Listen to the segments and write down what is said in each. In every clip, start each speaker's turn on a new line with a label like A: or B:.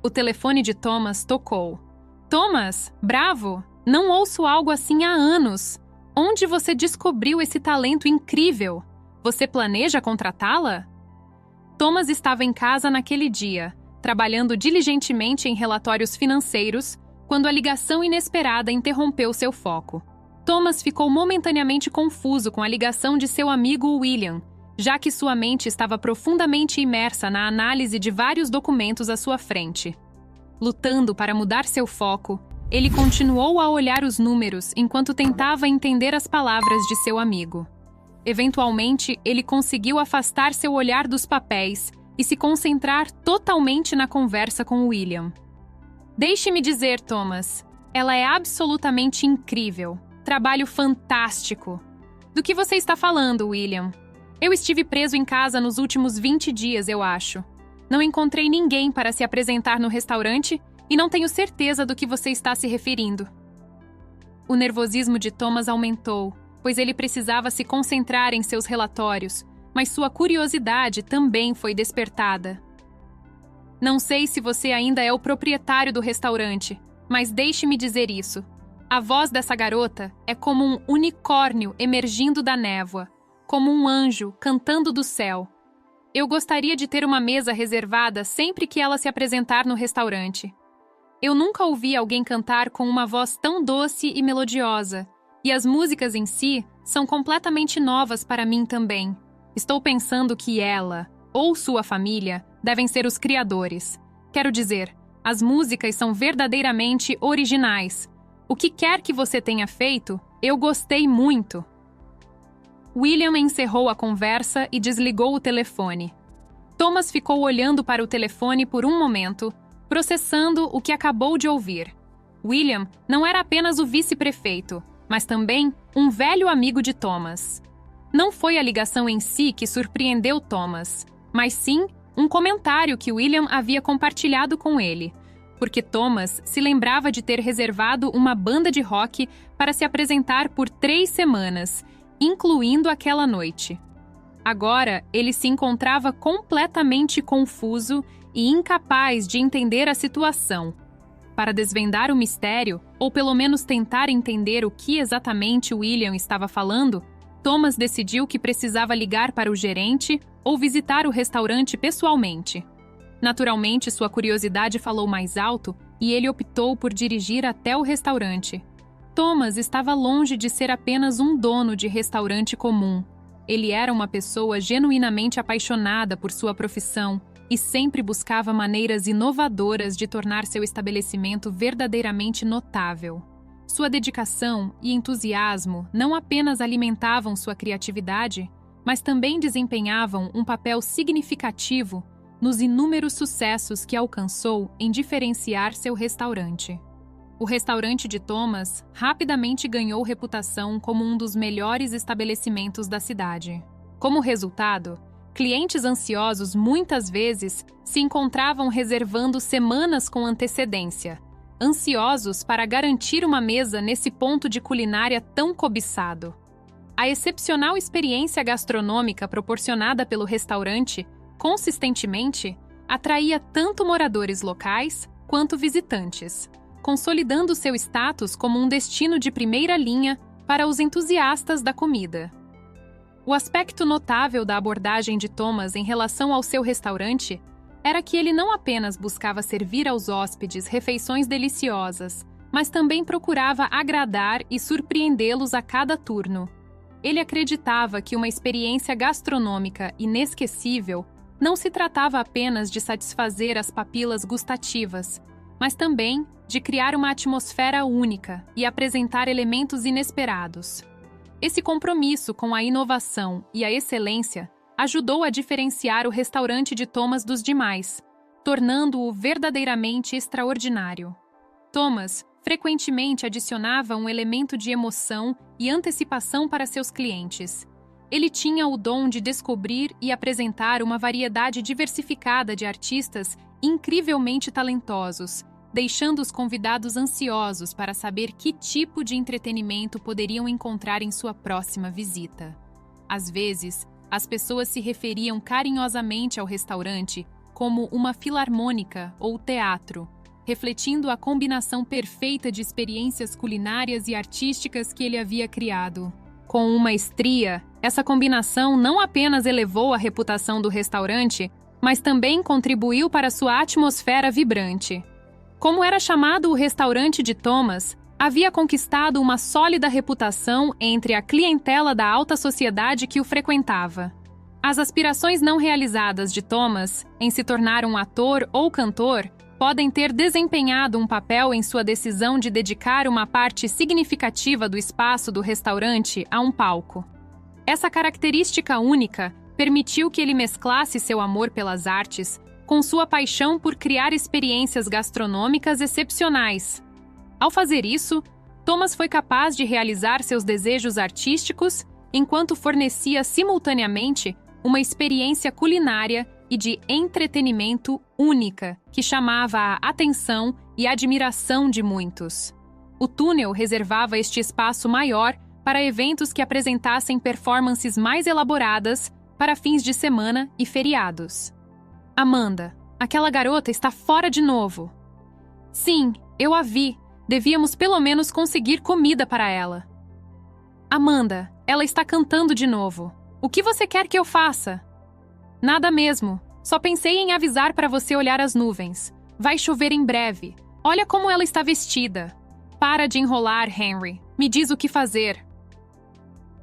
A: O telefone de Thomas tocou. Thomas, bravo! Não ouço algo assim há anos. Onde você descobriu esse talento incrível? Você planeja contratá-la? Thomas estava em casa naquele dia, trabalhando diligentemente em relatórios financeiros, quando a ligação inesperada interrompeu seu foco. Thomas ficou momentaneamente confuso com a ligação de seu amigo William, já que sua mente estava profundamente imersa na análise de vários documentos à sua frente. Lutando para mudar seu foco, ele continuou a olhar os números enquanto tentava entender as palavras de seu amigo. Eventualmente, ele conseguiu afastar seu olhar dos papéis e se concentrar totalmente na conversa com William. Deixe-me dizer, Thomas, ela é absolutamente incrível. Trabalho fantástico. Do que você está falando, William? Eu estive preso em casa nos últimos 20 dias, eu acho. Não encontrei ninguém para se apresentar no restaurante e não tenho certeza do que você está se referindo. O nervosismo de Thomas aumentou, pois ele precisava se concentrar em seus relatórios, mas sua curiosidade também foi despertada. Não sei se você ainda é o proprietário do restaurante, mas deixe-me dizer isso. A voz dessa garota é como um unicórnio emergindo da névoa, como um anjo cantando do céu. Eu gostaria de ter uma mesa reservada sempre que ela se apresentar no restaurante. Eu nunca ouvi alguém cantar com uma voz tão doce e melodiosa, e as músicas em si são completamente novas para mim também. Estou pensando que ela, ou sua família, devem ser os criadores. Quero dizer, as músicas são verdadeiramente originais. O que quer que você tenha feito, eu gostei muito. William encerrou a conversa e desligou o telefone. Thomas ficou olhando para o telefone por um momento, processando o que acabou de ouvir. William não era apenas o vice-prefeito, mas também um velho amigo de Thomas. Não foi a ligação em si que surpreendeu Thomas, mas sim um comentário que William havia compartilhado com ele, porque Thomas se lembrava de ter reservado uma banda de rock para se apresentar por 3 semanas, incluindo aquela noite. Agora, ele se encontrava completamente confuso e incapaz de entender a situação. Para desvendar o mistério, ou pelo menos tentar entender o que exatamente William estava falando, Thomas decidiu que precisava ligar para o gerente ou visitar o restaurante pessoalmente. Naturalmente, sua curiosidade falou mais alto e ele optou por dirigir até o restaurante. Thomas estava longe de ser apenas um dono de restaurante comum. Ele era uma pessoa genuinamente apaixonada por sua profissão e sempre buscava maneiras inovadoras de tornar seu estabelecimento verdadeiramente notável. Sua dedicação e entusiasmo não apenas alimentavam sua criatividade, mas também desempenhavam um papel significativo nos inúmeros sucessos que alcançou em diferenciar seu restaurante. O restaurante de Thomas rapidamente ganhou reputação como um dos melhores estabelecimentos da cidade. Como resultado, clientes ansiosos muitas vezes se encontravam reservando semanas com antecedência, ansiosos para garantir uma mesa nesse ponto de culinária tão cobiçado. A excepcional experiência gastronômica proporcionada pelo restaurante, consistentemente, atraía tanto moradores locais quanto visitantes, consolidando seu status como um destino de primeira linha para os entusiastas da comida. O aspecto notável da abordagem de Thomas em relação ao seu restaurante era que ele não apenas buscava servir aos hóspedes refeições deliciosas, mas também procurava agradar e surpreendê-los a cada turno. Ele acreditava que uma experiência gastronômica inesquecível não se tratava apenas de satisfazer as papilas gustativas, mas também de criar uma atmosfera única e apresentar elementos inesperados. Esse compromisso com a inovação e a excelência ajudou a diferenciar o restaurante de Thomas dos demais, tornando-o verdadeiramente extraordinário. Thomas frequentemente adicionava um elemento de emoção e antecipação para seus clientes. Ele tinha o dom de descobrir e apresentar uma variedade diversificada de artistas incrivelmente talentosos, deixando os convidados ansiosos para saber que tipo de entretenimento poderiam encontrar em sua próxima visita. Às vezes, as pessoas se referiam carinhosamente ao restaurante como uma filarmônica ou teatro, refletindo a combinação perfeita de experiências culinárias e artísticas que ele havia criado. Com uma estria, essa combinação não apenas elevou a reputação do restaurante, mas também contribuiu para sua atmosfera vibrante. Como era chamado o restaurante de Thomas, havia conquistado uma sólida reputação entre a clientela da alta sociedade que o frequentava. As aspirações não realizadas de Thomas em se tornar um ator ou cantor podem ter desempenhado um papel em sua decisão de dedicar uma parte significativa do espaço do restaurante a um palco. Essa característica única permitiu que ele mesclasse seu amor pelas artes com sua paixão por criar experiências gastronômicas excepcionais. Ao fazer isso, Thomas foi capaz de realizar seus desejos artísticos enquanto fornecia simultaneamente uma experiência culinária e de entretenimento única que chamava a atenção e admiração de muitos. O túnel reservava este espaço maior para eventos que apresentassem performances mais elaboradas para fins de semana e feriados. Amanda, aquela garota está fora de novo. Sim, eu a vi. Devíamos pelo menos conseguir comida para ela. Amanda, ela está cantando de novo. O que você quer que eu faça? Nada mesmo. Só pensei em avisar para você olhar as nuvens. Vai chover em breve. Olha como ela está vestida. Para de enrolar, Henry. Me diz o que fazer.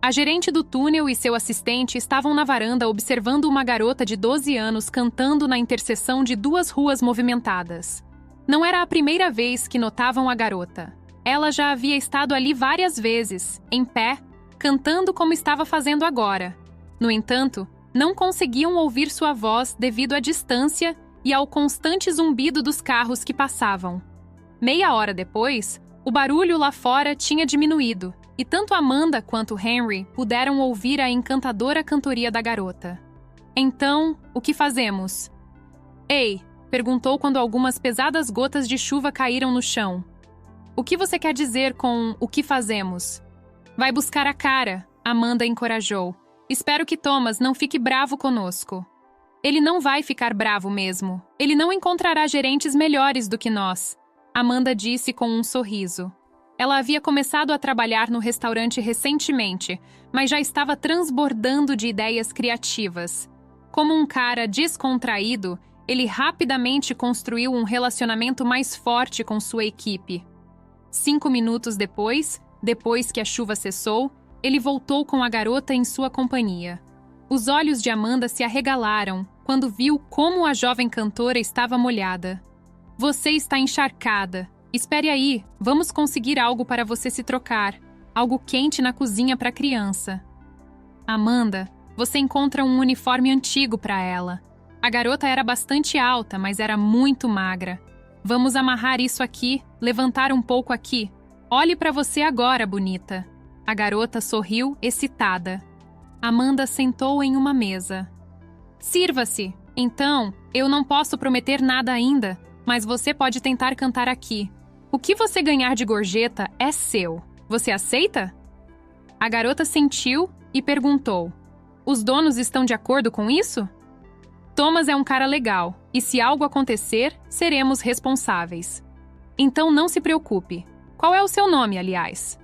A: A gerente do túnel e seu assistente estavam na varanda observando uma garota de 12 anos cantando na interseção de duas ruas movimentadas. Não era a primeira vez que notavam a garota. Ela já havia estado ali várias vezes, em pé, cantando como estava fazendo agora. No entanto, não conseguiam ouvir sua voz devido à distância e ao constante zumbido dos carros que passavam. Meia hora depois, o barulho lá fora tinha diminuído, e tanto Amanda quanto Henry puderam ouvir a encantadora cantoria da garota. Então, o que fazemos? Ei, perguntou quando algumas pesadas gotas de chuva caíram no chão. O que você quer dizer com o que fazemos? Vai buscar a cara, Amanda encorajou. Espero que Thomas não fique bravo conosco. Ele não vai ficar bravo mesmo. Ele não encontrará gerentes melhores do que nós, Amanda disse com um sorriso. Ela havia começado a trabalhar no restaurante recentemente, mas já estava transbordando de ideias criativas. Como um cara descontraído, ele rapidamente construiu um relacionamento mais forte com sua equipe. 5 minutos depois que a chuva cessou, ele voltou com a garota em sua companhia. Os olhos de Amanda se arregalaram quando viu como a jovem cantora estava molhada. Você está encharcada. Espere aí, vamos conseguir algo para você se trocar. Algo quente na cozinha para a criança. Amanda, você encontra um uniforme antigo para ela. A garota era bastante alta, mas era muito magra. Vamos amarrar isso aqui, levantar um pouco aqui. Olhe para você agora, bonita. A garota sorriu, excitada. Amanda sentou em uma mesa. Sirva-se. Então, eu não posso prometer nada ainda, mas você pode tentar cantar aqui. O que você ganhar de gorjeta é seu. Você aceita? A garota sentiu e perguntou. Os donos estão de acordo com isso? Thomas é um cara legal, e se algo acontecer, seremos responsáveis. Então não se preocupe. Qual é o seu nome, aliás?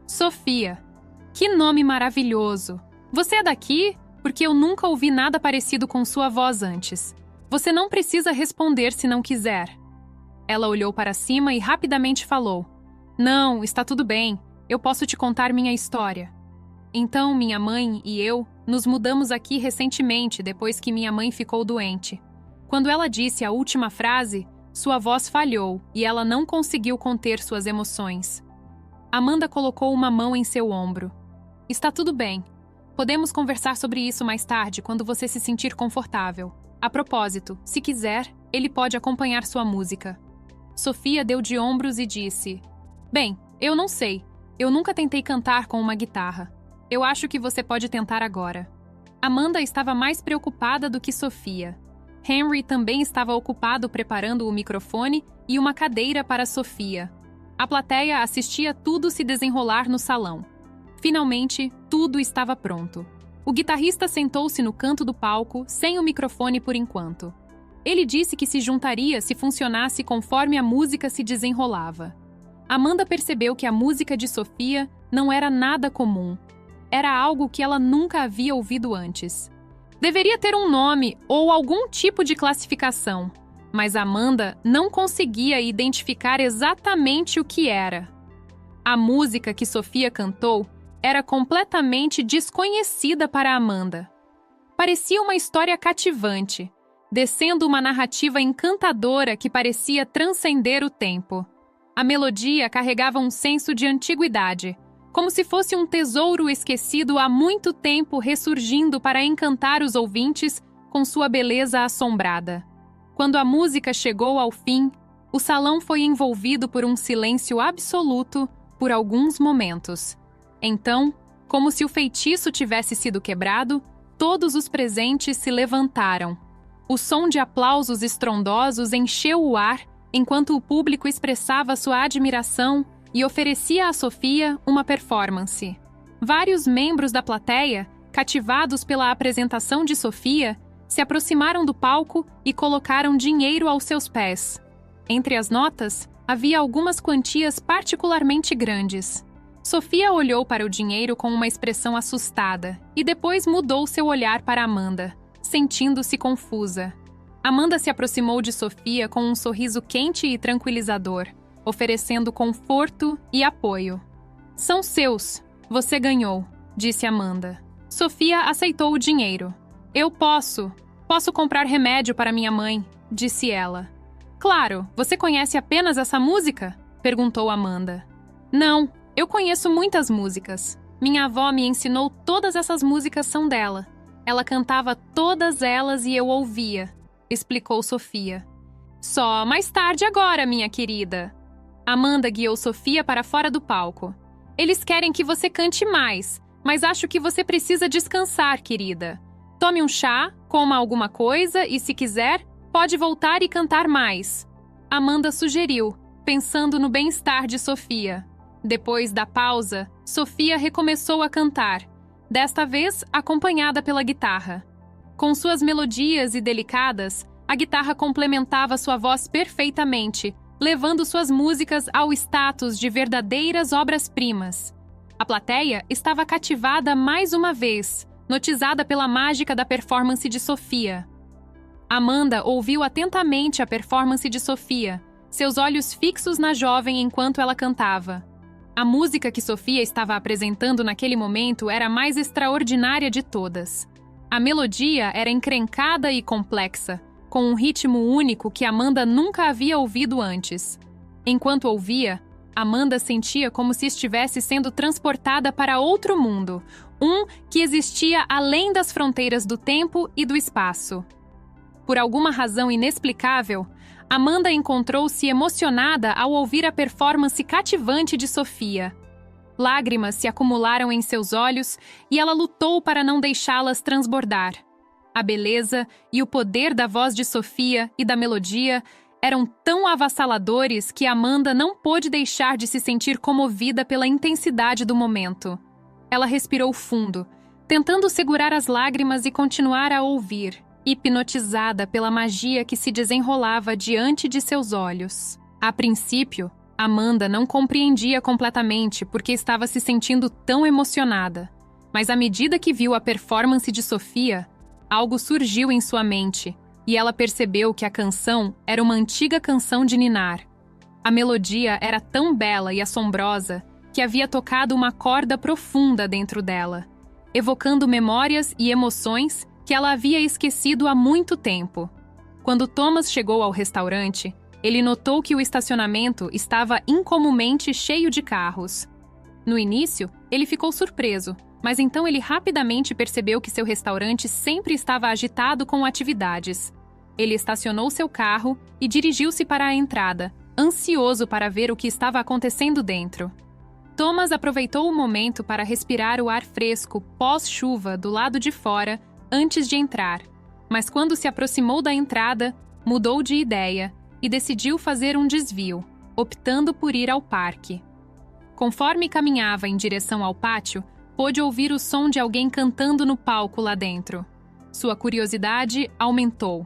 A: Sofia. Que nome maravilhoso! Você é daqui? Porque eu nunca ouvi nada parecido com sua voz antes. Você não precisa responder se não quiser. Ela olhou para cima e rapidamente falou. Não, está tudo bem. Eu posso te contar minha história. Então, minha mãe e eu nos mudamos aqui recentemente depois que minha mãe ficou doente. Quando ela disse a última frase, sua voz falhou e ela não conseguiu conter suas emoções. Amanda colocou uma mão em seu ombro. Está tudo bem. Podemos conversar sobre isso mais tarde, quando você se sentir confortável. A propósito, se quiser, ele pode acompanhar sua música. Sofia deu de ombros e disse: Bem, eu não sei. Eu nunca tentei cantar com uma guitarra. Eu acho que você pode tentar agora. Amanda estava mais preocupada do que Sofia. Henry também estava ocupado preparando o microfone e uma cadeira para Sofia. A plateia assistia tudo se desenrolar no salão. Finalmente, tudo estava pronto. O guitarrista sentou-se no canto do palco, sem o microfone por enquanto. Ele disse que se juntaria se funcionasse conforme a música se desenrolava. Amanda percebeu que a música de Sofia não era nada comum. Era algo que ela nunca havia ouvido antes. Deveria ter um nome ou algum tipo de classificação, mas Amanda não conseguia identificar exatamente o que era. A música que Sofia cantou era completamente desconhecida para Amanda. Parecia uma história cativante, descendo uma narrativa encantadora que parecia transcender o tempo. A melodia carregava um senso de antiguidade, como se fosse um tesouro esquecido há muito tempo ressurgindo para encantar os ouvintes com sua beleza assombrada. Quando a música chegou ao fim, o salão foi envolvido por um silêncio absoluto por alguns momentos. Então, como se o feitiço tivesse sido quebrado, todos os presentes se levantaram. O som de aplausos estrondosos encheu o ar enquanto o público expressava sua admiração e oferecia a Sofia uma performance. Vários membros da plateia, cativados pela apresentação de Sofia, se aproximaram do palco e colocaram dinheiro aos seus pés. Entre as notas, havia algumas quantias particularmente grandes. Sofia olhou para o dinheiro com uma expressão assustada e depois mudou seu olhar para Amanda, sentindo-se confusa. Amanda se aproximou de Sofia com um sorriso quente e tranquilizador, oferecendo conforto e apoio. "São seus. Você ganhou", disse Amanda. Sofia aceitou o dinheiro. "Eu posso comprar remédio para minha mãe", disse ela. "Claro, você conhece apenas essa música?", perguntou Amanda. "Não, eu conheço muitas músicas. Minha avó me ensinou todas essas músicas são dela. Ela cantava todas elas e eu ouvia", explicou Sofia. "Só mais tarde agora, minha querida." Amanda guiou Sofia para fora do palco. "Eles querem que você cante mais, mas acho que você precisa descansar, querida. Tome um chá, coma alguma coisa e, se quiser, pode voltar e cantar mais", Amanda sugeriu, pensando no bem-estar de Sofia. Depois da pausa, Sofia recomeçou a cantar, desta vez acompanhada pela guitarra. Com suas melodias e delicadas, a guitarra complementava sua voz perfeitamente, levando suas músicas ao status de verdadeiras obras-primas. A plateia estava cativada mais uma vez, notizada pela mágica da performance de Sofia. Amanda ouviu atentamente a performance de Sofia, seus olhos fixos na jovem enquanto ela cantava. A música que Sofia estava apresentando naquele momento era a mais extraordinária de todas. A melodia era encrencada e complexa, com um ritmo único que Amanda nunca havia ouvido antes. Enquanto ouvia, Amanda sentia como se estivesse sendo transportada para outro mundo, um que existia além das fronteiras do tempo e do espaço. Por alguma razão inexplicável, Amanda encontrou-se emocionada ao ouvir a performance cativante de Sofia. Lágrimas se acumularam em seus olhos e ela lutou para não deixá-las transbordar. A beleza e o poder da voz de Sofia e da melodia eram tão avassaladores que Amanda não pôde deixar de se sentir comovida pela intensidade do momento. Ela respirou fundo, tentando segurar as lágrimas e continuar a ouvir, hipnotizada pela magia que se desenrolava diante de seus olhos. A princípio, Amanda não compreendia completamente porque estava se sentindo tão emocionada. Mas à medida que viu a performance de Sofia, algo surgiu em sua mente e ela percebeu que a canção era uma antiga canção de ninar. A melodia era tão bela e assombrosa que havia tocado uma corda profunda dentro dela, evocando memórias e emoções que ela havia esquecido há muito tempo. Quando Thomas chegou ao restaurante, ele notou que o estacionamento estava incomumente cheio de carros. No início, ele ficou surpreso, mas então ele rapidamente percebeu que seu restaurante sempre estava agitado com atividades. Ele estacionou seu carro e dirigiu-se para a entrada, ansioso para ver o que estava acontecendo dentro. Thomas aproveitou o momento para respirar o ar fresco pós-chuva do lado de fora antes de entrar, mas quando se aproximou da entrada, mudou de ideia e decidiu fazer um desvio, optando por ir ao parque. Conforme caminhava em direção ao pátio, pôde ouvir o som de alguém cantando no palco lá dentro. Sua curiosidade aumentou.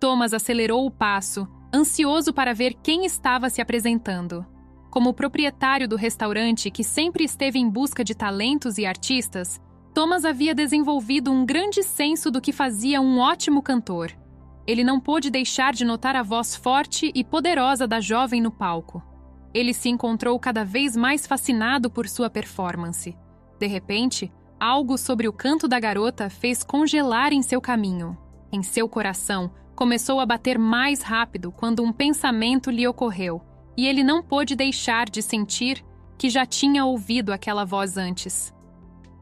A: Thomas acelerou o passo, ansioso para ver quem estava se apresentando. Como proprietário do restaurante que sempre esteve em busca de talentos e artistas, Thomas havia desenvolvido um grande senso do que fazia um ótimo cantor. Ele não pôde deixar de notar a voz forte e poderosa da jovem no palco. Ele se encontrou cada vez mais fascinado por sua performance. De repente, algo sobre o canto da garota fez congelar em seu caminho. Em seu coração, começou a bater mais rápido quando um pensamento lhe ocorreu, e ele não pôde deixar de sentir que já tinha ouvido aquela voz antes.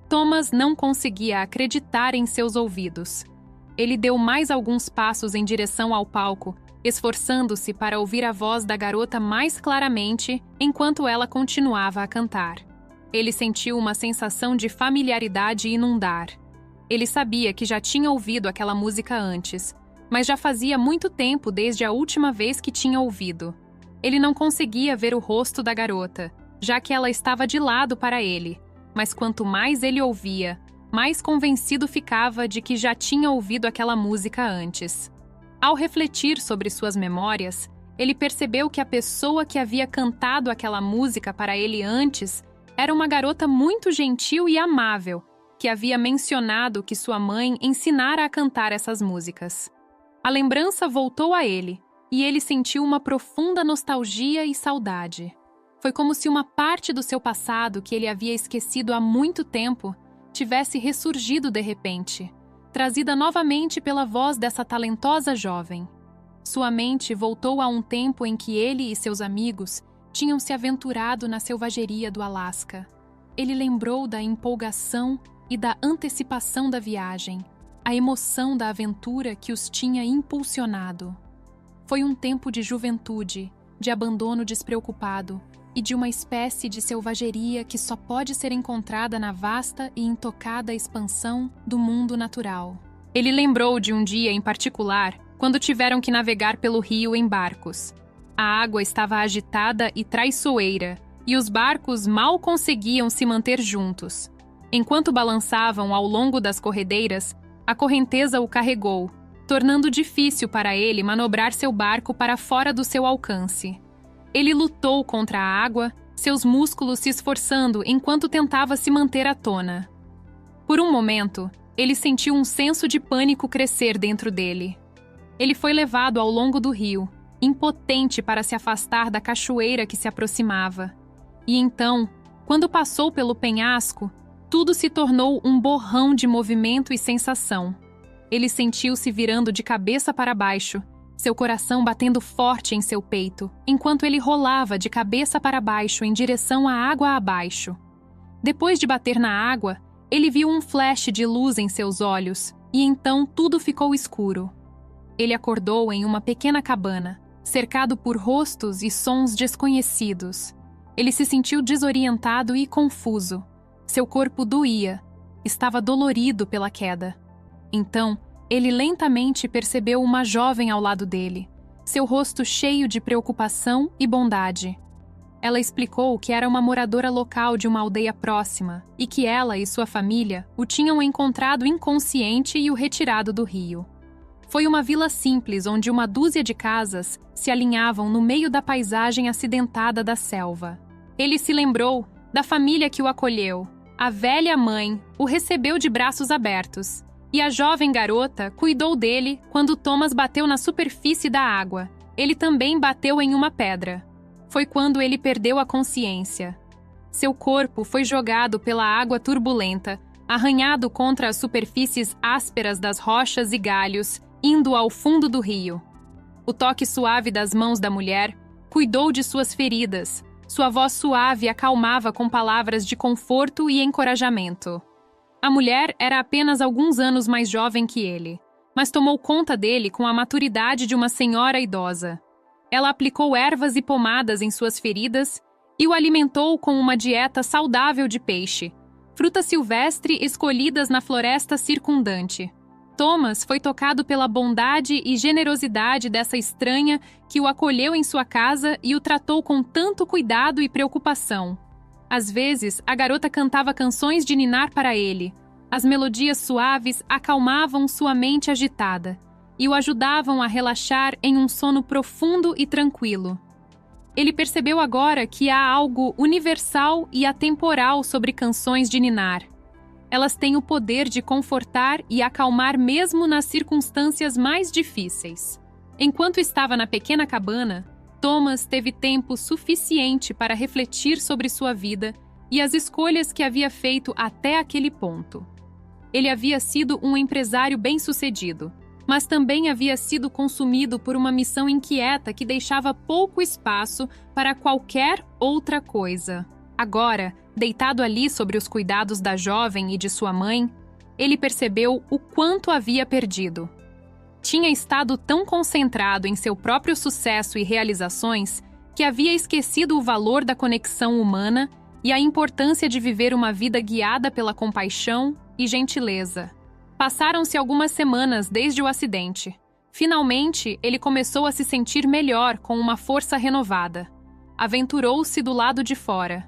A: Thomas não conseguia acreditar em seus ouvidos. Ele deu mais alguns passos em direção ao palco, esforçando-se para ouvir a voz da garota mais claramente enquanto ela continuava a cantar. Ele sentiu uma sensação de familiaridade inundar. Ele sabia que já tinha ouvido aquela música antes, mas já fazia muito tempo desde a última vez que tinha ouvido. Ele não conseguia ver o rosto da garota, já que ela estava de lado para ele, mas quanto mais ele ouvia, mais convencido ficava de que já tinha ouvido aquela música antes. Ao refletir sobre suas memórias, ele percebeu que a pessoa que havia cantado aquela música para ele antes era uma garota muito gentil e amável, que havia mencionado que sua mãe ensinara a cantar essas músicas. A lembrança voltou a ele, e ele sentiu uma profunda nostalgia e saudade. Foi como se uma parte do seu passado que ele havia esquecido há muito tempo tivesse ressurgido de repente, trazida novamente pela voz dessa talentosa jovem. Sua mente voltou a um tempo em que ele e seus amigos tinham se aventurado na selvageria do Alasca. Ele lembrou da empolgação e da antecipação da viagem, a emoção da aventura que os tinha impulsionado. Foi um tempo de juventude, de abandono despreocupado e de uma espécie de selvageria que só pode ser encontrada na vasta e intocada expansão do mundo natural. Ele lembrou de um dia em particular, quando tiveram que navegar pelo rio em barcos. A água estava agitada e traiçoeira, e os barcos mal conseguiam se manter juntos. Enquanto balançavam ao longo das corredeiras, a correnteza o carregou, tornando difícil para ele manobrar seu barco para fora do seu alcance. Ele lutou contra a água, seus músculos se esforçando enquanto tentava se manter à tona. Por um momento, ele sentiu um senso de pânico crescer dentro dele. Ele foi levado ao longo do rio, impotente para se afastar da cachoeira que se aproximava. E então, quando passou pelo penhasco, tudo se tornou um borrão de movimento e sensação. Ele sentiu-se virando de cabeça para baixo, seu coração batendo forte em seu peito, enquanto ele rolava de cabeça para baixo em direção à água abaixo. Depois de bater na água, ele viu um flash de luz em seus olhos, e então tudo ficou escuro. Ele acordou em uma pequena cabana, cercado por rostos e sons desconhecidos. Ele se sentiu desorientado e confuso. Seu corpo doía, estava dolorido pela queda. Então, ele lentamente percebeu uma jovem ao lado dele, seu rosto cheio de preocupação e bondade. Ela explicou que era uma moradora local de uma aldeia próxima e que ela e sua família o tinham encontrado inconsciente e o retirado do rio. Foi uma vila simples onde uma dúzia de casas se alinhavam no meio da paisagem acidentada da selva. Ele se lembrou da família que o acolheu. A velha mãe o recebeu de braços abertos. E a jovem garota cuidou dele quando Thomas bateu na superfície da água. Ele também bateu em uma pedra. Foi quando ele perdeu a consciência. Seu corpo foi jogado pela água turbulenta, arranhado contra as superfícies ásperas das rochas e galhos, indo ao fundo do rio. O toque suave das mãos da mulher cuidou de suas feridas. Sua voz suave acalmava com palavras de conforto e encorajamento. A mulher era apenas alguns anos mais jovem que ele, mas tomou conta dele com a maturidade de uma senhora idosa. Ela aplicou ervas e pomadas em suas feridas e o alimentou com uma dieta saudável de peixe, fruta silvestre escolhidas na floresta circundante. Thomas foi tocado pela bondade e generosidade dessa estranha que o acolheu em sua casa e o tratou com tanto cuidado e preocupação. Às vezes, a garota cantava canções de ninar para ele. As melodias suaves acalmavam sua mente agitada, e o ajudavam a relaxar em um sono profundo e tranquilo. Ele percebeu agora que há algo universal e atemporal sobre canções de ninar. Elas têm o poder de confortar e acalmar mesmo nas circunstâncias mais difíceis. Enquanto estava na pequena cabana, Thomas teve tempo suficiente para refletir sobre sua vida e as escolhas que havia feito até aquele ponto. Ele havia sido um empresário bem-sucedido, mas também havia sido consumido por uma missão inquieta que deixava pouco espaço para qualquer outra coisa. Agora, deitado ali sobre os cuidados da jovem e de sua mãe, ele percebeu o quanto havia perdido. Tinha estado tão concentrado em seu próprio sucesso e realizações que havia esquecido o valor da conexão humana e a importância de viver uma vida guiada pela compaixão e gentileza. Passaram-se algumas semanas desde o acidente. Finalmente, ele começou a se sentir melhor com uma força renovada. Aventurou-se do lado de fora.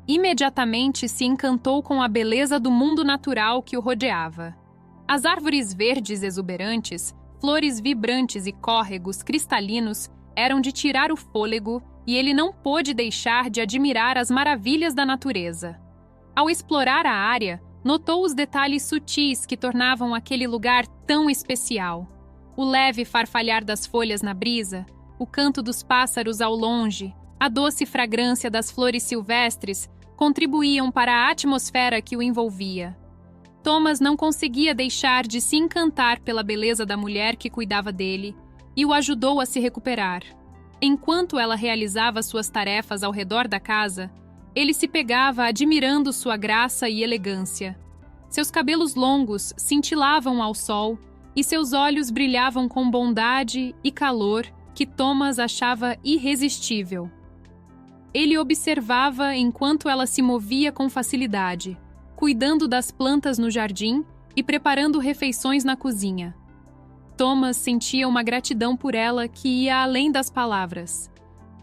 A: Imediatamente se encantou com a beleza do mundo natural que o rodeava. As árvores verdes exuberantes, flores vibrantes e córregos cristalinos eram de tirar o fôlego e ele não pôde deixar de admirar as maravilhas da natureza. Ao explorar a área, notou os detalhes sutis que tornavam aquele lugar tão especial. O leve farfalhar das folhas na brisa, o canto dos pássaros ao longe, a doce fragrância das flores silvestres contribuíam para a atmosfera que o envolvia. Thomas não conseguia deixar de se encantar pela beleza da mulher que cuidava dele e o ajudou a se recuperar. Enquanto ela realizava suas tarefas ao redor da casa, ele se pegava admirando sua graça e elegância. Seus cabelos longos cintilavam ao sol e seus olhos brilhavam com bondade e calor que Thomas achava irresistível. Ele observava enquanto ela se movia com facilidade, cuidando das plantas no jardim e preparando refeições na cozinha. Thomas sentia uma gratidão por ela que ia além das palavras.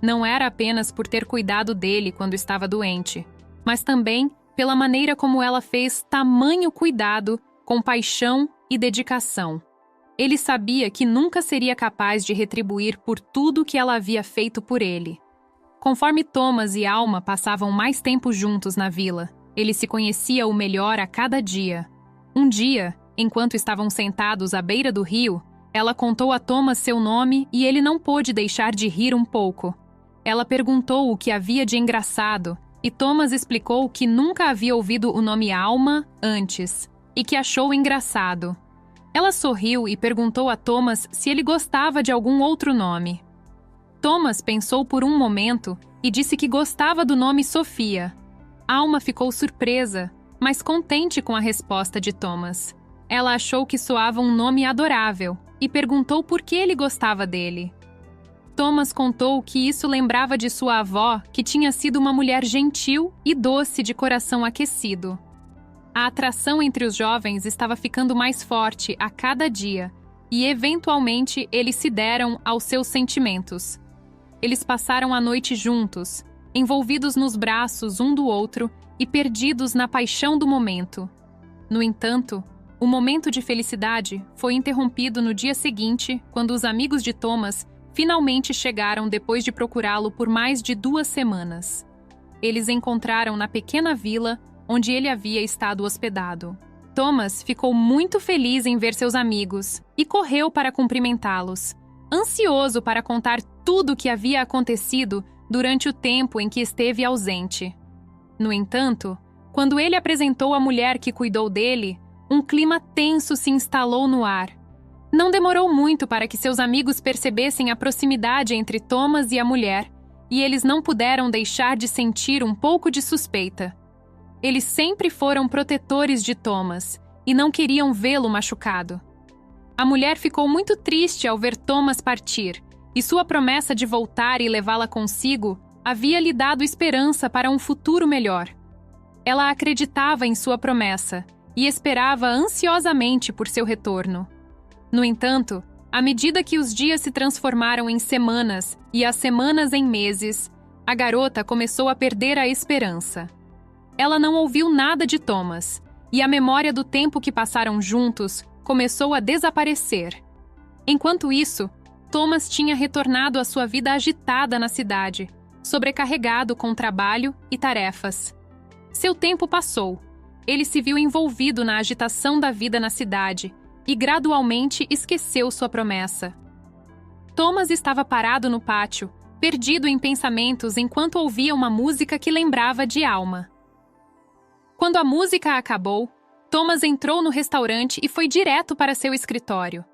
A: Não era apenas por ter cuidado dele quando estava doente, mas também pela maneira como ela fez tamanho cuidado, compaixão e dedicação. Ele sabia que nunca seria capaz de retribuir por tudo que ela havia feito por ele. Conforme Thomas e Alma passavam mais tempo juntos na vila, ele se conhecia o melhor a cada dia. Um dia, enquanto estavam sentados à beira do rio, ela contou a Thomas seu nome e ele não pôde deixar de rir um pouco. Ela perguntou o que havia de engraçado e Thomas explicou que nunca havia ouvido o nome Alma antes e que achou engraçado. Ela sorriu e perguntou a Thomas se ele gostava de algum outro nome. Thomas pensou por um momento e disse que gostava do nome Sofia. Alma ficou surpresa, mas contente com a resposta de Thomas. Ela achou que soava um nome adorável e perguntou por que ele gostava dele. Thomas contou que isso lembrava de sua avó, que tinha sido uma mulher gentil e doce de coração aquecido. A atração entre os jovens estava ficando mais forte a cada dia e, eventualmente, eles se deram aos seus sentimentos. Eles passaram a noite juntos, envolvidos nos braços um do outro e perdidos na paixão do momento. No entanto, o momento de felicidade foi interrompido no dia seguinte, quando os amigos de Thomas finalmente chegaram depois de procurá-lo por mais de 2 semanas. Eles encontraram na pequena vila onde ele havia estado hospedado. Thomas ficou muito feliz em ver seus amigos e correu para cumprimentá-los, ansioso para contar tudo o que havia acontecido durante o tempo em que esteve ausente. No entanto, quando ele apresentou a mulher que cuidou dele, um clima tenso se instalou no ar. Não demorou muito para que seus amigos percebessem a proximidade entre Thomas e a mulher, e eles não puderam deixar de sentir um pouco de suspeita. Eles sempre foram protetores de Thomas e não queriam vê-lo machucado. A mulher ficou muito triste ao ver Thomas partir, e sua promessa de voltar e levá-la consigo havia lhe dado esperança para um futuro melhor. Ela acreditava em sua promessa e esperava ansiosamente por seu retorno. No entanto, à medida que os dias se transformaram em semanas e as semanas em meses, a garota começou a perder a esperança. Ela não ouviu nada de Thomas, e a memória do tempo que passaram juntos começou a desaparecer. Enquanto isso, Thomas tinha retornado à sua vida agitada na cidade, sobrecarregado com trabalho e tarefas. Seu tempo passou. Ele se viu envolvido na agitação da vida na cidade e gradualmente esqueceu sua promessa. Thomas estava parado no pátio, perdido em pensamentos enquanto ouvia uma música que lembrava de Alma. Quando a música acabou, Thomas entrou no restaurante e foi direto para seu escritório.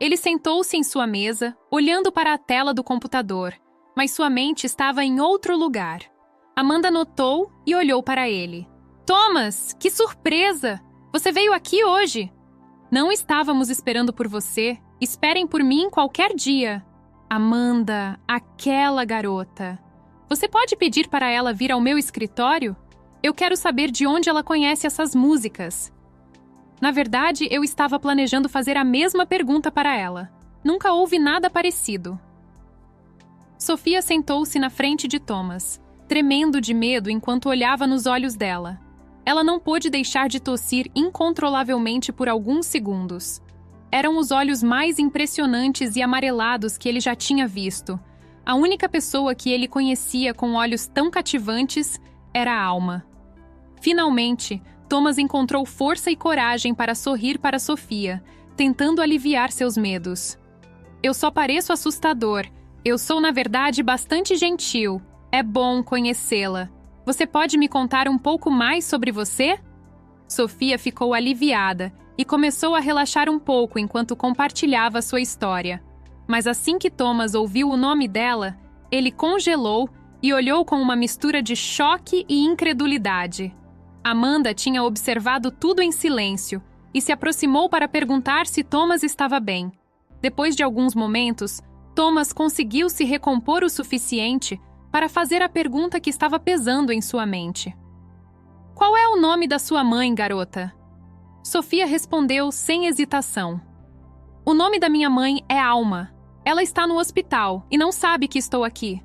A: Ele sentou-se em sua mesa, olhando para a tela do computador, mas sua mente estava em outro lugar. Amanda notou e olhou para ele. Thomas, que surpresa! Você veio aqui hoje! Não estávamos esperando por você. Esperem por mim qualquer dia. Amanda, aquela garota. Você pode pedir para ela vir ao meu escritório? Eu quero saber de onde ela conhece essas músicas. Na verdade, eu estava planejando fazer a mesma pergunta para ela. Nunca houve nada parecido. Sofia sentou-se na frente de Thomas, tremendo de medo enquanto olhava nos olhos dela. Ela não pôde deixar de tossir incontrolavelmente por alguns segundos. Eram os olhos mais impressionantes e amarelados que ele já tinha visto. A única pessoa que ele conhecia com olhos tão cativantes era Alma. Finalmente, Thomas encontrou força e coragem para sorrir para Sofia, tentando aliviar seus medos. Eu só pareço assustador. Eu sou, na verdade, bastante gentil. É bom conhecê-la. Você pode me contar um pouco mais sobre você? Sofia ficou aliviada e começou a relaxar um pouco enquanto compartilhava sua história. Mas assim que Thomas ouviu o nome dela, ele congelou e olhou com uma mistura de choque e incredulidade. Amanda tinha observado tudo em silêncio e se aproximou para perguntar se Thomas estava bem. Depois de alguns momentos, Thomas conseguiu se recompor o suficiente para fazer a pergunta que estava pesando em sua mente. Qual é o nome da sua mãe, garota? Sofia respondeu sem hesitação. O nome da minha mãe é Alma. Ela está no hospital e não sabe que estou aqui.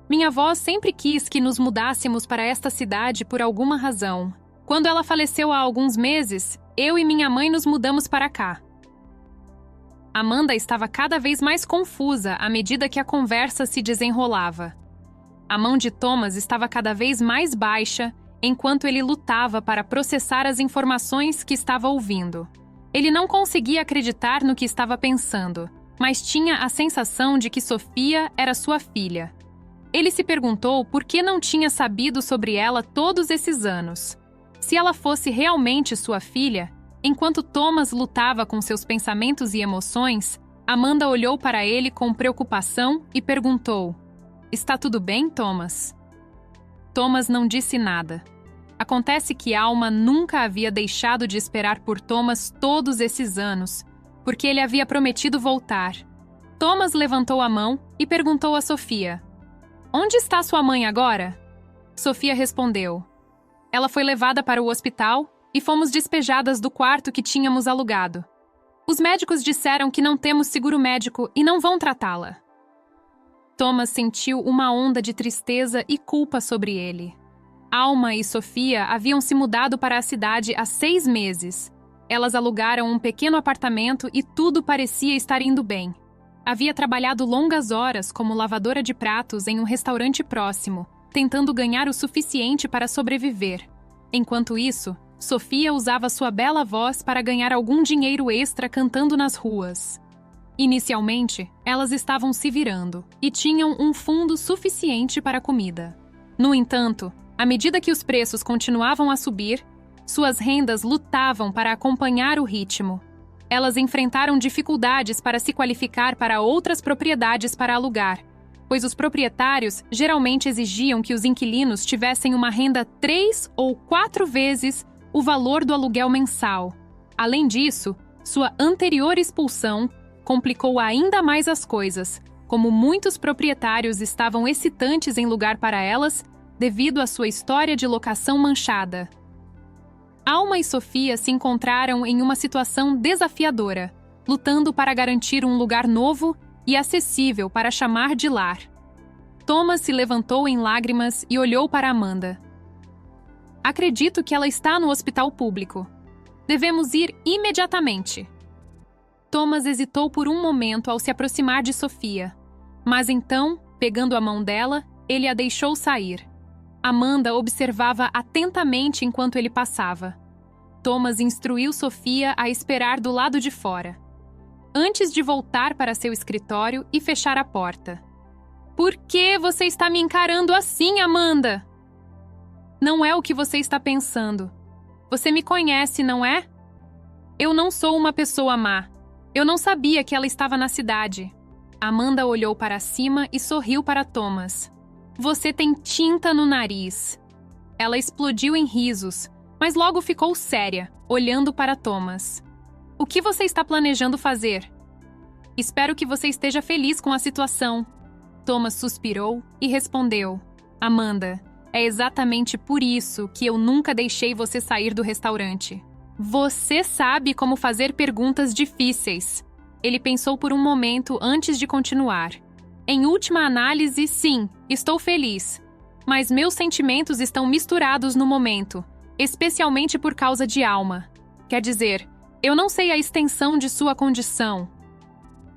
A: Minha avó sempre quis que nos mudássemos para esta cidade por alguma razão. Quando ela faleceu há alguns meses, eu e minha mãe nos mudamos para cá. Amanda estava cada vez mais confusa à medida que a conversa se desenrolava. A mão de Thomas estava cada vez mais baixa enquanto ele lutava para processar as informações que estava ouvindo. Ele não conseguia acreditar no que estava pensando, mas tinha a sensação de que Sofia era sua filha. Ele se perguntou por que não tinha sabido sobre ela todos esses anos. Se ela fosse realmente sua filha, enquanto Thomas lutava com seus pensamentos e emoções, Amanda olhou para ele com preocupação e perguntou: Está tudo bem, Thomas? Thomas não disse nada. Acontece que Alma nunca havia deixado de esperar por Thomas todos esses anos, porque ele havia prometido voltar. Thomas levantou a mão e perguntou a Sofia: Onde está sua mãe agora? Sofia respondeu: Ela foi levada para o hospital e fomos despejadas do quarto que tínhamos alugado. Os médicos disseram que não temos seguro médico e não vão tratá-la. Thomas sentiu uma onda de tristeza e culpa sobre ele. Alma e Sofia haviam se mudado para a cidade há 6 meses. Elas alugaram um pequeno apartamento e tudo parecia estar indo bem. Havia trabalhado longas horas como lavadora de pratos em um restaurante próximo, tentando ganhar o suficiente para sobreviver. Enquanto isso, Sofia usava sua bela voz para ganhar algum dinheiro extra cantando nas ruas. Inicialmente, elas estavam se virando e tinham um fundo suficiente para a comida. No entanto, à medida que os preços continuavam a subir, suas rendas lutavam para acompanhar o ritmo. Elas enfrentaram dificuldades para se qualificar para outras propriedades para alugar, pois os proprietários geralmente exigiam que os inquilinos tivessem uma renda 3 ou 4 vezes o valor do aluguel mensal. Além disso, sua anterior expulsão complicou ainda mais as coisas, como muitos proprietários estavam hesitantes em lugar para elas devido à sua história de locação manchada. Alma e Sofia se encontraram em uma situação desafiadora, lutando para garantir um lugar novo e acessível para chamar de lar. Thomas se levantou em lágrimas e olhou para Amanda. Acredito que ela está no hospital público. Devemos ir imediatamente. Thomas hesitou por um momento ao se aproximar de Sofia. Mas então, pegando a mão dela, ele a deixou sair. Amanda observava atentamente enquanto ele passava. Thomas instruiu Sofia a esperar do lado de fora, antes de voltar para seu escritório e fechar a porta. Por que você está me encarando assim, Amanda? Não é o que você está pensando. Você me conhece, não é? Eu não sou uma pessoa má. Eu não sabia que ela estava na cidade. Amanda olhou para cima e sorriu para Thomas. Você tem tinta no nariz. Ela explodiu em risos, mas logo ficou séria, olhando para Thomas. O que você está planejando fazer? Espero que você esteja feliz com a situação. Thomas suspirou e respondeu. Amanda, é exatamente por isso que eu nunca deixei você sair do restaurante. Você sabe como fazer perguntas difíceis. Ele pensou por um momento antes de continuar. Em última análise, sim, estou feliz. Mas meus sentimentos estão misturados no momento, especialmente por causa de Alma. Quer dizer, eu não sei a extensão de sua condição.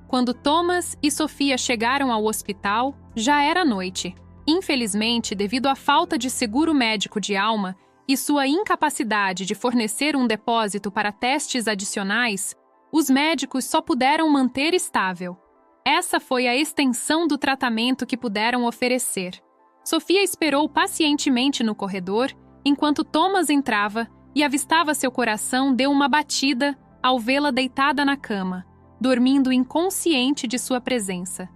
A: Quando Thomas e Sofia chegaram ao hospital, já era noite. Infelizmente, devido à falta de seguro médico de Alma e sua incapacidade de fornecer um depósito para testes adicionais, os médicos só puderam manter estável. Essa foi a extensão do tratamento que puderam oferecer. Sofia esperou pacientemente no corredor, enquanto Thomas entrava e avistava seu coração deu uma batida ao vê-la deitada na cama, dormindo inconsciente de sua presença.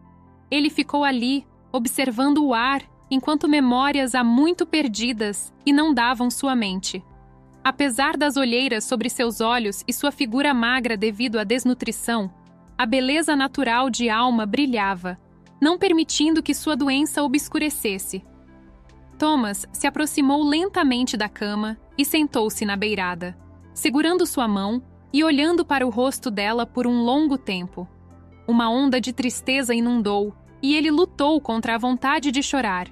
A: Ele ficou ali, observando o ar, enquanto memórias há muito perdidas inundavam sua mente. Apesar das olheiras sobre seus olhos e sua figura magra devido à desnutrição, a beleza natural de Alma brilhava, não permitindo que sua doença obscurecesse. Thomas se aproximou lentamente da cama e sentou-se na beirada, segurando sua mão e olhando para o rosto dela por um longo tempo. Uma onda de tristeza inundou e ele lutou contra a vontade de chorar.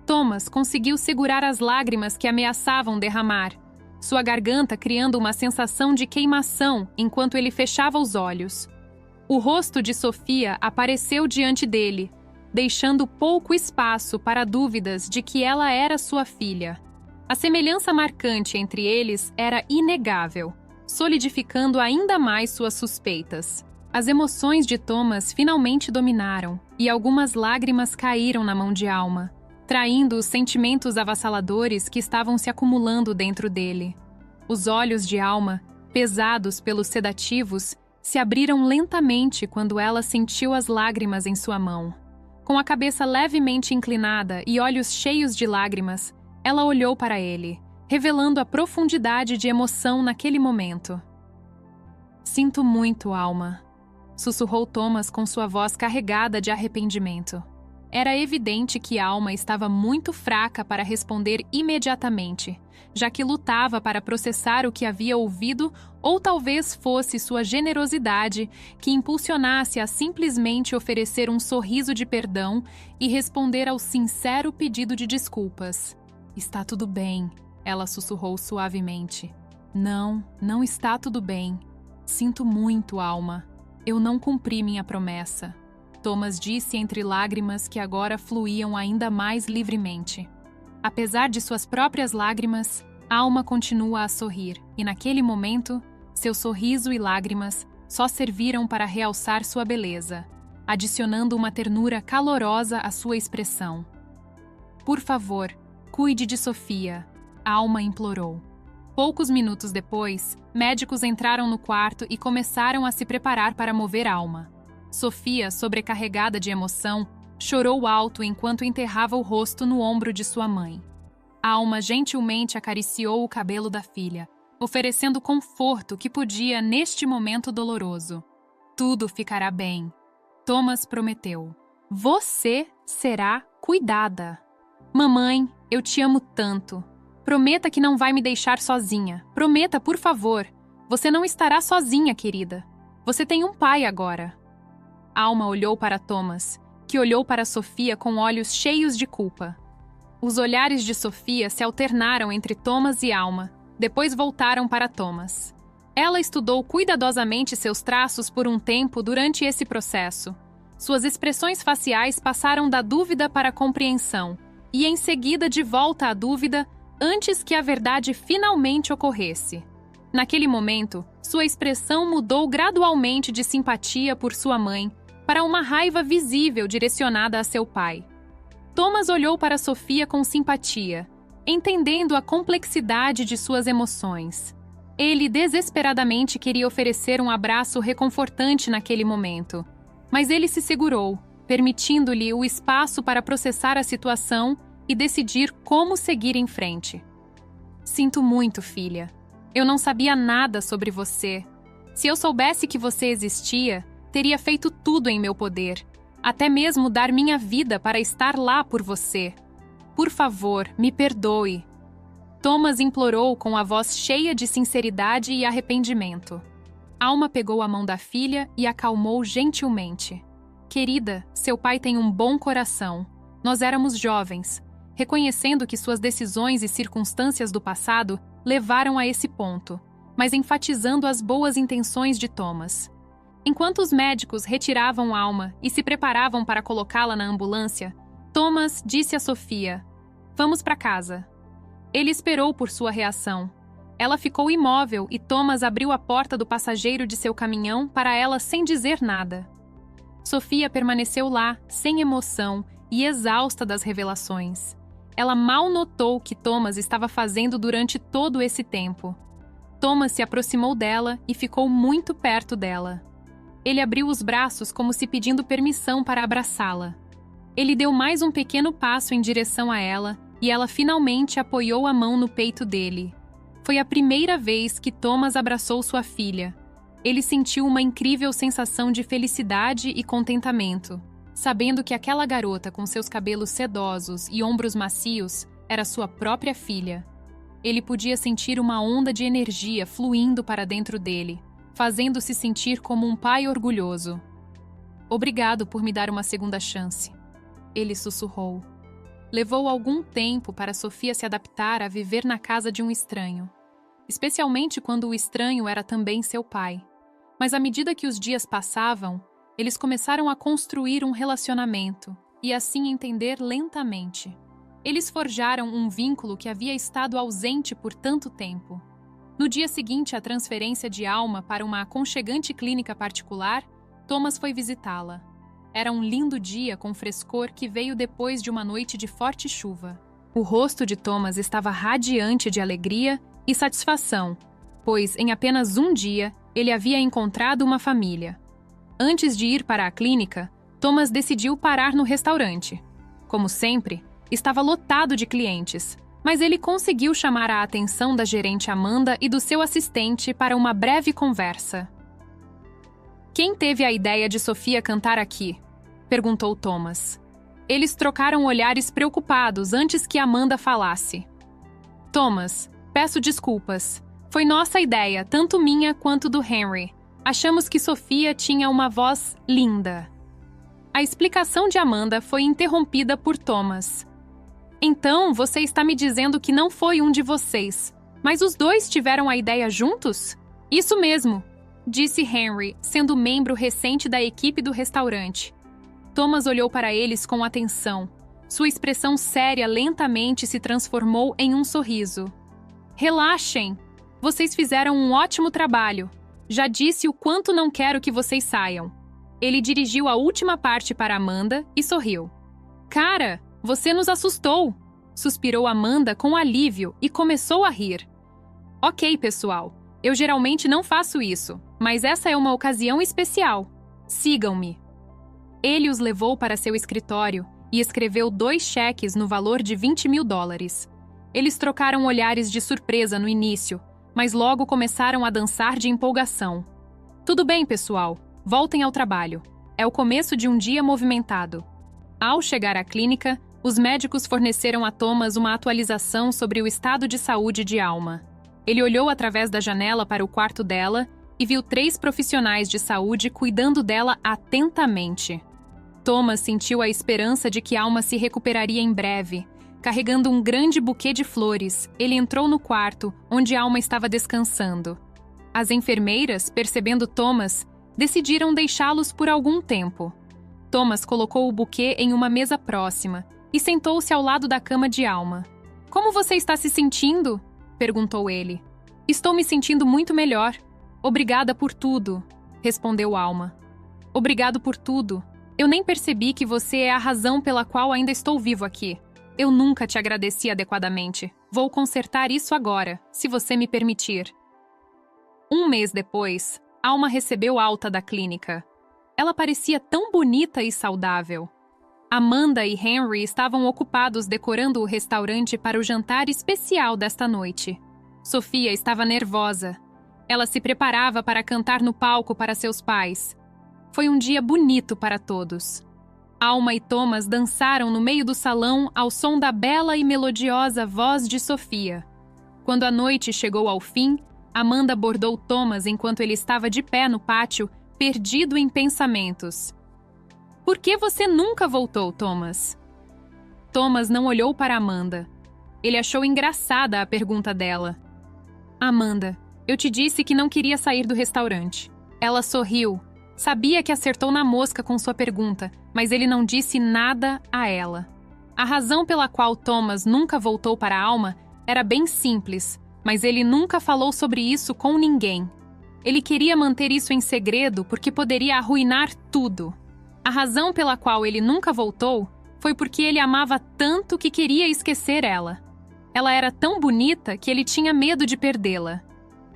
A: Thomas conseguiu segurar as lágrimas que ameaçavam derramar, sua garganta criando uma sensação de queimação enquanto ele fechava os olhos. O rosto de Sofia apareceu diante dele, deixando pouco espaço para dúvidas de que ela era sua filha. A semelhança marcante entre eles era inegável, solidificando ainda mais suas suspeitas. As emoções de Thomas finalmente dominaram, e algumas lágrimas caíram na mão de Alma, traindo os sentimentos avassaladores que estavam se acumulando dentro dele. Os olhos de Alma, pesados pelos sedativos, se abriram lentamente quando ela sentiu as lágrimas em sua mão. Com a cabeça levemente inclinada e olhos cheios de lágrimas, ela olhou para ele, revelando a profundidade de emoção naquele momento. Sinto muito, Alma, sussurrou Thomas com sua voz carregada de arrependimento. Era evidente que Alma estava muito fraca para responder imediatamente, já que lutava para processar o que havia ouvido, ou talvez fosse sua generosidade que impulsionasse a simplesmente oferecer um sorriso de perdão e responder ao sincero pedido de desculpas. Está tudo bem, ela sussurrou suavemente. Não, não está tudo bem. Sinto muito, Alma. Eu não cumpri minha promessa. Thomas disse entre lágrimas que agora fluíam ainda mais livremente. Apesar de suas próprias lágrimas, Alma continua a sorrir, e naquele momento, seu sorriso e lágrimas só serviram para realçar sua beleza, adicionando uma ternura calorosa à sua expressão. Por favor, cuide de Sofia, Alma implorou. Poucos minutos depois, médicos entraram no quarto e começaram a se preparar para mover Alma. Sofia, sobrecarregada de emoção, chorou alto enquanto enterrava o rosto no ombro de sua mãe. Alma gentilmente acariciou o cabelo da filha, oferecendo conforto que podia neste momento doloroso. Tudo ficará bem, Thomas prometeu. Você será cuidada. Mamãe, eu te amo tanto. Prometa que não vai me deixar sozinha. Prometa, por favor. Você não estará sozinha, querida. Você tem um pai agora. Alma olhou para Thomas, que olhou para Sofia com olhos cheios de culpa. Os olhares de Sofia se alternaram entre Thomas e Alma, depois voltaram para Thomas. Ela estudou cuidadosamente seus traços por um tempo durante esse processo. Suas expressões faciais passaram da dúvida para a compreensão, e em seguida de volta à dúvida antes que a verdade finalmente ocorresse. Naquele momento, sua expressão mudou gradualmente de simpatia por sua mãe para uma raiva visível direcionada a seu pai. Thomas olhou para Sofia com simpatia, entendendo a complexidade de suas emoções. Ele desesperadamente queria oferecer um abraço reconfortante naquele momento, mas ele se segurou, permitindo-lhe o espaço para processar a situação e decidir como seguir em frente. Sinto muito, filha. Eu não sabia nada sobre você. Se eu soubesse que você existia, teria feito tudo em meu poder, até mesmo dar minha vida para estar lá por você. Por favor, me perdoe. Thomas implorou com a voz cheia de sinceridade e arrependimento. Alma pegou a mão da filha e acalmou gentilmente. Querida, seu pai tem um bom coração. Nós éramos jovens, reconhecendo que suas decisões e circunstâncias do passado levaram a esse ponto, mas enfatizando as boas intenções de Thomas. Enquanto os médicos retiravam Alma e se preparavam para colocá-la na ambulância, Thomas disse a Sofia: "Vamos para casa." Ele esperou por sua reação. Ela ficou imóvel e Thomas abriu a porta do passageiro de seu caminhão para ela sem dizer nada. Sofia permaneceu lá, sem emoção e exausta das revelações. Ela mal notou o que Thomas estava fazendo durante todo esse tempo. Thomas se aproximou dela e ficou muito perto dela. Ele abriu os braços como se pedindo permissão para abraçá-la. Ele deu mais um pequeno passo em direção a ela e ela finalmente apoiou a mão no peito dele. Foi a primeira vez que Thomas abraçou sua filha. Ele sentiu uma incrível sensação de felicidade e contentamento, sabendo que aquela garota com seus cabelos sedosos e ombros macios era sua própria filha. Ele podia sentir uma onda de energia fluindo para dentro dele, fazendo-se sentir como um pai orgulhoso. "Obrigado por me dar uma segunda chance", ele sussurrou. Levou algum tempo para Sofia se adaptar a viver na casa de um estranho, especialmente quando o estranho era também seu pai. Mas à medida que os dias passavam, eles começaram a construir um relacionamento e assim entender lentamente. Eles forjaram um vínculo que havia estado ausente por tanto tempo. No dia seguinte à transferência de Alma para uma aconchegante clínica particular, Thomas foi visitá-la. Era um lindo dia com frescor que veio depois de uma noite de forte chuva. O rosto de Thomas estava radiante de alegria e satisfação, pois em apenas um dia ele havia encontrado uma família. Antes de ir para a clínica, Thomas decidiu parar no restaurante. Como sempre, estava lotado de clientes, mas ele conseguiu chamar a atenção da gerente Amanda e do seu assistente para uma breve conversa. "Quem teve a ideia de Sofia cantar aqui?" perguntou Thomas. Eles trocaram olhares preocupados antes que Amanda falasse. "Thomas, peço desculpas. Foi nossa ideia, tanto minha quanto do Henry. Achamos que Sofia tinha uma voz linda." A explicação de Amanda foi interrompida por Thomas. "Então, você está me dizendo que não foi um de vocês, mas os dois tiveram a ideia juntos?" "Isso mesmo", disse Henry, sendo membro recente da equipe do restaurante. Thomas olhou para eles com atenção. Sua expressão séria lentamente se transformou em um sorriso. "Relaxem! Vocês fizeram um ótimo trabalho. Já disse o quanto não quero que vocês saiam." Ele dirigiu a última parte para Amanda e sorriu. "Cara, você nos assustou!" suspirou Amanda com alívio e começou a rir. "Ok, pessoal. Eu geralmente não faço isso, mas essa é uma ocasião especial. Sigam-me." Ele os levou para seu escritório e escreveu 2 cheques no valor de $20.000. Eles trocaram olhares de surpresa no início, mas logo começaram a dançar de empolgação. "Tudo bem, pessoal. Voltem ao trabalho. É o começo de um dia movimentado." Ao chegar à clínica, os médicos forneceram a Thomas uma atualização sobre o estado de saúde de Alma. Ele olhou através da janela para o quarto dela e viu 3 profissionais de saúde cuidando dela atentamente. Thomas sentiu a esperança de que Alma se recuperaria em breve. Carregando um grande buquê de flores, ele entrou no quarto, onde Alma estava descansando. As enfermeiras, percebendo Thomas, decidiram deixá-los por algum tempo. Thomas colocou o buquê em uma mesa próxima e sentou-se ao lado da cama de Alma. "Como você está se sentindo?" perguntou ele. "Estou me sentindo muito melhor. Obrigada por tudo", respondeu Alma. "Obrigado por tudo. Eu nem percebi que você é a razão pela qual ainda estou vivo aqui. Eu nunca te agradeci adequadamente. Vou consertar isso agora, se você me permitir." Um mês depois, Alma recebeu alta da clínica. Ela parecia tão bonita e saudável. Amanda e Henry estavam ocupados decorando o restaurante para o jantar especial desta noite. Sofia estava nervosa. Ela se preparava para cantar no palco para seus pais. Foi um dia bonito para todos. Alma e Thomas dançaram no meio do salão ao som da bela e melodiosa voz de Sofia. Quando a noite chegou ao fim, Amanda abordou Thomas enquanto ele estava de pé no pátio, perdido em pensamentos. "Por que você nunca voltou, Thomas?" Thomas não olhou para Amanda. Ele achou engraçada a pergunta dela. "Amanda, eu te disse que não queria sair do restaurante." Ela sorriu. Sabia que acertou na mosca com sua pergunta, mas ele não disse nada a ela. A razão pela qual Thomas nunca voltou para Alma era bem simples, mas ele nunca falou sobre isso com ninguém. Ele queria manter isso em segredo porque poderia arruinar tudo. A razão pela qual ele nunca voltou foi porque ele amava tanto que queria esquecer ela. Ela era tão bonita que ele tinha medo de perdê-la.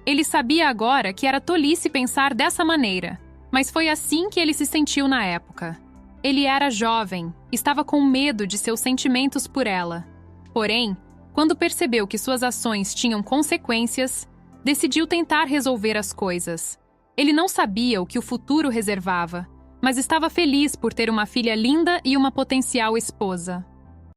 A: Ele sabia agora que era tolice pensar dessa maneira, mas foi assim que ele se sentiu na época. Ele era jovem, estava com medo de seus sentimentos por ela. Porém, quando percebeu que suas ações tinham consequências, decidiu tentar resolver as coisas. Ele não sabia o que o futuro reservava, mas estava feliz por ter uma filha linda e uma potencial esposa.